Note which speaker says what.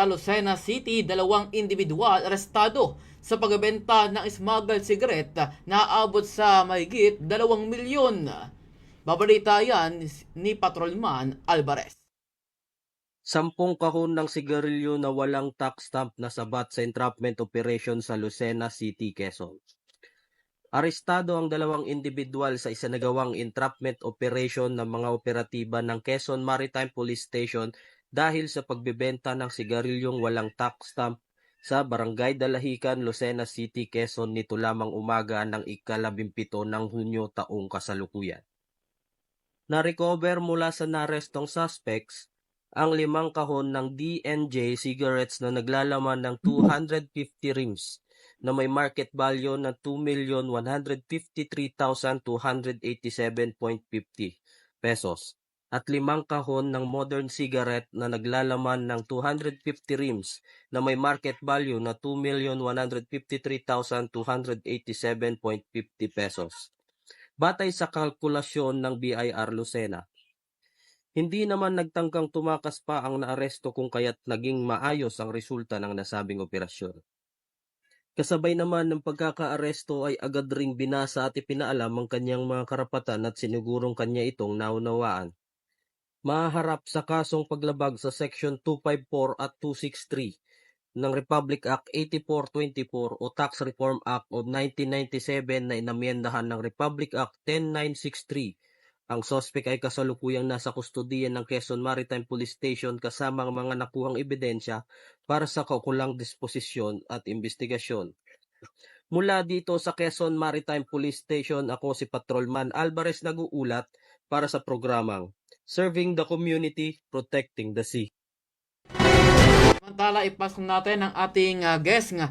Speaker 1: Sa Lucena City, dalawang individual arestado sa pagbebenta ng smuggled cigarette na aabot sa mahigit 2 milyon. Babalita yan ni Patrolman Alvarez.
Speaker 2: 10 kahon ng sigarilyo na walang tax stamp na sabat sa entrapment operation sa Lucena City, Quezon. Arestado ang dalawang individual sa isinagawang entrapment operation ng mga operatiba ng Quezon Maritime Police Station dahil sa pagbebenta ng sigarilyong walang tax stamp sa Barangay Dalahican, Lucena City, Quezon nito lamang umaga ng ika-17 ng Hunyo taong kasalukuyan. Na-recover mula sa narestong suspects ang 5 kahon ng DNJ cigarettes na naglalaman ng 250 rims na may market value na 2,153,287.50 pesos at 5 kahon ng modern cigarette na naglalaman ng 250 rims na may market value na 2,153,287.50 pesos. Batay sa kalkulasyon ng BIR Lucena, hindi naman nagtangkang tumakas pa ang naaresto kung kaya't naging maayos ang resulta ng nasabing operasyon. Kasabay naman ng pagkakaaresto ay agad ring binasa at ipinaalam ang kanyang mga karapatan at sinigurong kanya itong naunawaan. Mahaharap sa kasong paglabag sa Section 254 at 263 ng Republic Act 8424 o Tax Reform Act of 1997 na inamyendahan ng Republic Act 10963. Ang sospek ay kasalukuyang nasa kustodiya ng Quezon Maritime Police Station kasama ang mga nakuhang ebidensya para sa kaukulang disposisyon at investigasyon. Mula dito sa Quezon Maritime Police Station, ako si Patrolman Alvarez nag-uulat para sa programang Serving the Community, Protecting the Sea.
Speaker 1: Samantala, ipasok natin ang ating guest nga